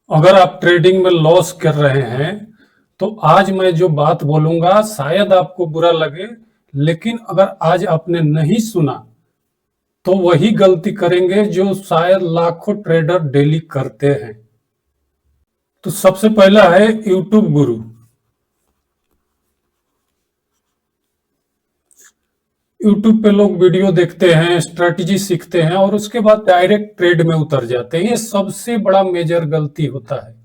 अगर आप ट्रेडिंग में लॉस कर रहे हैं तो आज मैं जो बात बोलूंगा शायद आपको बुरा लगे, लेकिन अगर आज आपने नहीं सुना तो वही गलती करेंगे जो शायद लाखों ट्रेडर डेली करते हैं। तो सबसे पहला है यूट्यूब गुरु। यूट्यूब पे लोग वीडियो देखते हैं, स्ट्रेटजी सीखते हैं और उसके बाद डायरेक्ट ट्रेड में उतर जाते हैं। ये सबसे बड़ा मेजर गलती होता है।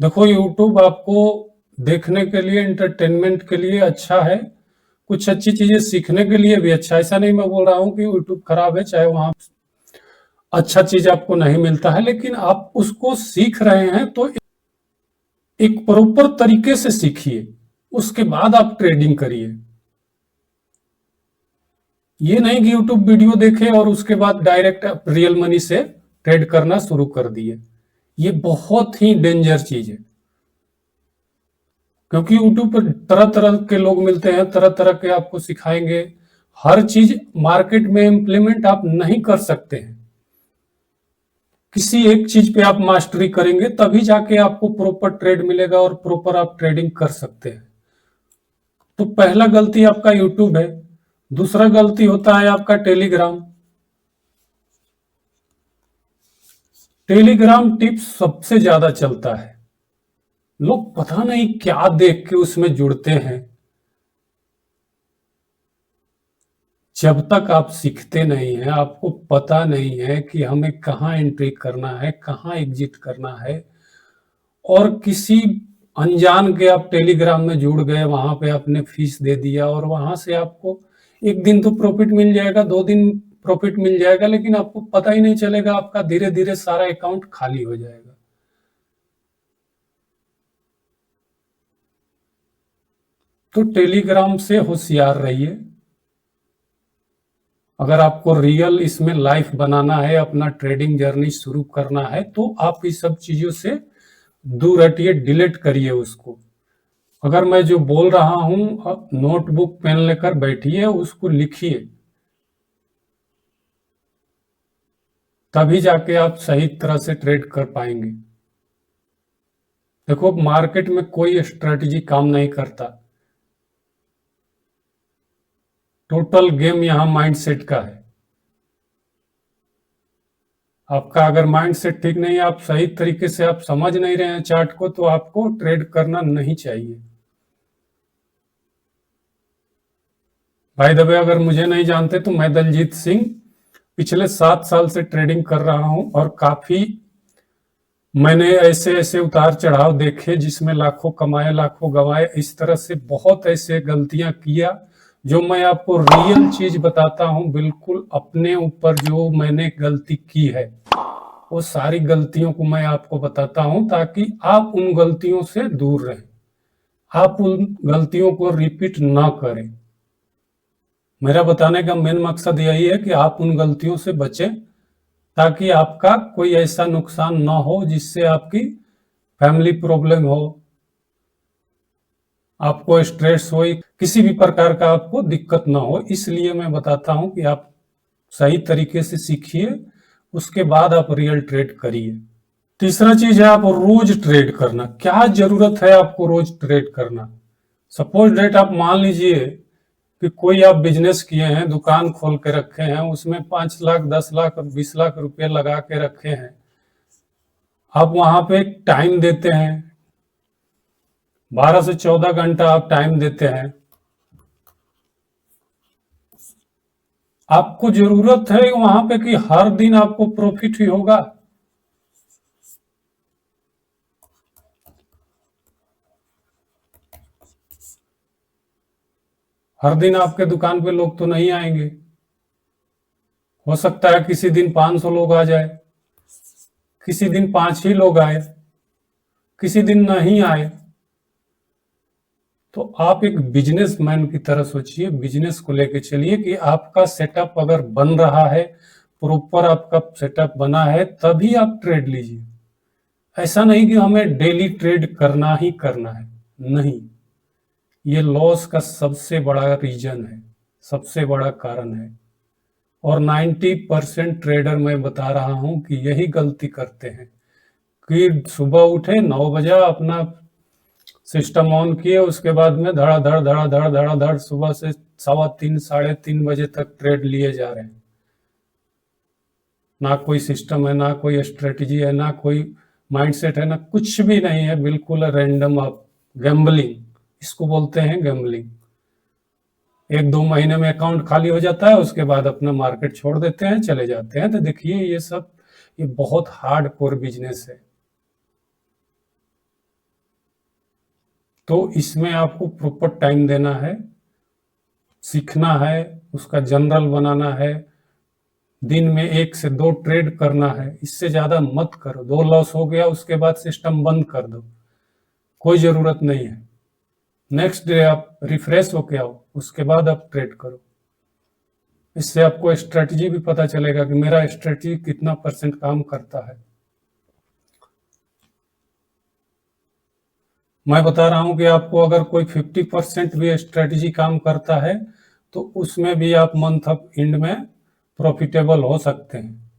देखो, यूट्यूब आपको देखने के लिए, एंटरटेनमेंट के लिए अच्छा है, कुछ अच्छी चीजें सीखने के लिए भी अच्छा है। ऐसा नहीं मैं बोल रहा हूँ कि यूट्यूब खराब है, चाहे वहां अच्छा चीज आपको नहीं मिलता है, लेकिन आप उसको सीख रहे हैं तो एक प्रॉपर तरीके से सीखिए, उसके बाद आप ट्रेडिंग करिए। ये नहीं कि यूट्यूब वीडियो देखे और उसके बाद डायरेक्ट रियल मनी से ट्रेड करना शुरू कर दिए। ये बहुत ही डेंजर चीज है, क्योंकि यूट्यूब पर तरह तरह के लोग मिलते हैं, तरह तरह के आपको सिखाएंगे। हर चीज मार्केट में इम्प्लीमेंट आप नहीं कर सकते हैं। किसी एक चीज पे आप मास्टरी करेंगे तभी जाके आपको प्रॉपर ट्रेड मिलेगा और प्रॉपर आप ट्रेडिंग कर सकते हैं। तो पहला गलती आपका यूट्यूब है। दूसरा गलती होता है आपका टेलीग्राम। टेलीग्राम टिप्स सबसे ज्यादा चलता है। लोग पता नहीं क्या देख के उसमें जुड़ते हैं। जब तक आप सीखते नहीं हैं, आपको पता नहीं है कि हमें कहाँ एंट्री करना है, कहाँ एग्जिट करना है, और किसी अनजान के आप टेलीग्राम में जुड़ गए, वहां पे आपने फीस दे दिया और वहां से आपको एक दिन तो प्रॉफिट मिल जाएगा, 2 दिन प्रॉफिट मिल जाएगा, लेकिन आपको पता ही नहीं चलेगा, आपका धीरे धीरे सारा अकाउंट खाली हो जाएगा। तो टेलीग्राम से होशियार रहिए। अगर आपको रियल इसमें लाइफ बनाना है, अपना ट्रेडिंग जर्नी शुरू करना है, तो आप इस सब चीजों से दूर हटिए, डिलीट करिए उसको। अगर मैं जो बोल रहा हूं, नोटबुक पेन लेकर बैठिए, उसको लिखिए, तभी जाके आप सही तरह से ट्रेड कर पाएंगे। देखो, मार्केट में कोई स्ट्रेटजी काम नहीं करता। टोटल गेम यहाँ माइंडसेट का है। आपका अगर माइंडसेट ठीक नहीं है, आप सही तरीके से आप समझ नहीं रहे हैं चार्ट को, तो आपको ट्रेड करना नहीं चाहिए। भाई दबे, अगर मुझे नहीं जानते तो मैं दलजीत सिंह पिछले 7 साल से ट्रेडिंग कर रहा हूं और काफी मैंने ऐसे ऐसे उतार चढ़ाव देखे जिसमें लाखों कमाए, लाखों गंवाए। इस तरह से बहुत ऐसे गलतियां किया। जो मैं आपको रियल चीज बताता हूं, बिल्कुल अपने ऊपर जो मैंने गलती की है, वो सारी गलतियों को मैं आपको बताता हूं ताकि आप उन गलतियों से दूर रहें, आप उन गलतियों को रिपीट ना करें। मेरा बताने का मेन मकसद यही है कि आप उन गलतियों से बचें, ताकि आपका कोई ऐसा नुकसान ना हो जिससे आपकी फैमिली प्रॉब्लम हो, आपको स्ट्रेस हो, किसी भी प्रकार का आपको दिक्कत ना हो। इसलिए मैं बताता हूं कि आप सही तरीके से सीखिए, उसके बाद आप रियल ट्रेड करिए। तीसरा चीज है आप रोज ट्रेड करना। क्या जरूरत है आपको रोज ट्रेड करना? सपोज डेट आप मान लीजिए कि कोई आप बिजनेस किए हैं, दुकान खोल के रखे हैं, उसमें 5 लाख, 10 लाख, 20 लाख रुपए लगा के रखे हैं। आप वहां पे टाइम देते हैं, 12 से 14 घंटा आप टाइम देते हैं। आपको जरूरत है वहां पे कि हर दिन आपको प्रॉफिट ही होगा? हर दिन आपके दुकान पे लोग तो नहीं आएंगे। हो सकता है किसी दिन 500 लोग आ जाए, किसी दिन 5 ही लोग आए, किसी दिन नहीं आए। तो आप एक बिजनेसमैन की तरह सोचिए, बिजनेस को लेके चलिए कि आपका सेटअप अगर बन रहा है, प्रॉपर आपका सेटअप बना है, तभी आप ट्रेड लीजिए। ऐसा नहीं कि हमें डेली ट्रेड करना ही करना है, नहीं। ये लॉस का सबसे बड़ा रीजन है, सबसे बड़ा कारण है। और 90% ट्रेडर मैं बता रहा हूं कि यही गलती करते हैं। कि सुबह उठे 9 बजे अपना सिस्टम ऑन किए, उसके बाद में धड़ाधड़ धड़ाधड़ धड़ाधड़ सुबह से 3:15 3:30 बजे तक ट्रेड लिए जा रहे हैं। ना कोई सिस्टम है, ना कोई स्ट्रेटजी है, ना कोई माइंडसेट है, ना कुछ भी नहीं है, बिल्कुल रैंडम आप गैम्बलिंग, इसको बोलते हैं गैम्बलिंग। 1-2 महीने में अकाउंट खाली हो जाता है, उसके बाद अपना मार्केट छोड़ देते हैं, चले जाते हैं। तो देखिए ये बहुत हार्ड कोर बिजनेस है। तो इसमें आपको प्रॉपर टाइम देना है, सीखना है, उसका जनरल बनाना है, दिन में 1 से 2 ट्रेड करना है, इससे ज्यादा मत करो। 2 लॉस हो गया उसके बाद सिस्टम बंद कर दो, कोई जरूरत नहीं है। नेक्स्ट डे आप रिफ्रेश होके आओ, उसके बाद आप ट्रेड करो। इससे आपको स्ट्रेटजी भी पता चलेगा कि मेरा स्ट्रेटजी कितना % काम करता है। मैं बता रहा हूं कि आपको अगर कोई 50% भी स्ट्रेटजी काम करता है तो उसमें भी आप मंथ ऑफ एंड में प्रॉफिटेबल हो सकते हैं।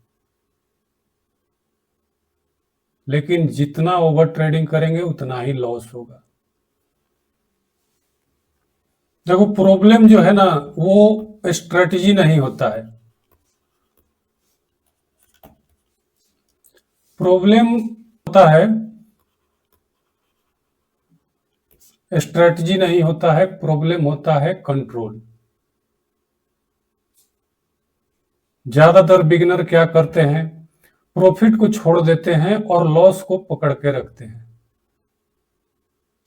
लेकिन जितना ओवर ट्रेडिंग करेंगे उतना ही लॉस होगा। देखो, प्रॉब्लम जो है ना वो स्ट्रेटजी नहीं होता है, प्रॉब्लम होता है, स्ट्रेटजी नहीं होता है, प्रॉब्लम होता है कंट्रोल। ज्यादातर बिगिनर क्या करते हैं, प्रॉफिट को छोड़ देते हैं और लॉस को पकड़ के रखते हैं।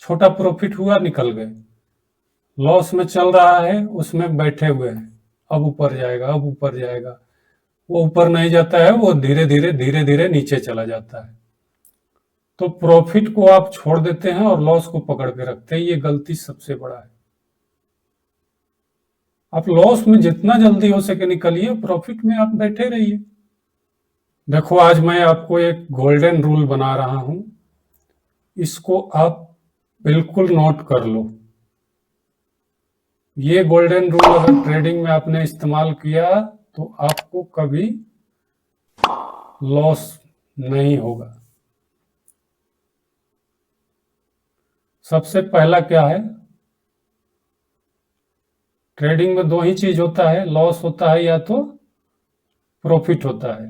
छोटा प्रॉफिट हुआ, निकल गए, लॉस में चल रहा है उसमें बैठे हुए हैं, अब ऊपर जाएगा, अब ऊपर जाएगा। वो ऊपर नहीं जाता है, वो धीरे धीरे नीचे चला जाता है। तो प्रॉफिट को आप छोड़ देते हैं और लॉस को पकड़ के रखते हैं, ये गलती सबसे बड़ा है। आप लॉस में जितना जल्दी हो सके निकलिए, प्रॉफिट में आप बैठे रहिए। देखो, आज मैं आपको एक गोल्डन रूल बना रहा हूं, इसको आप बिल्कुल नोट कर लो। ये गोल्डन रूल अगर ट्रेडिंग में आपने इस्तेमाल किया तो आपको कभी लॉस नहीं होगा। सबसे पहला क्या है, ट्रेडिंग में 2 ही चीज होता है, लॉस होता है या तो प्रॉफिट होता है।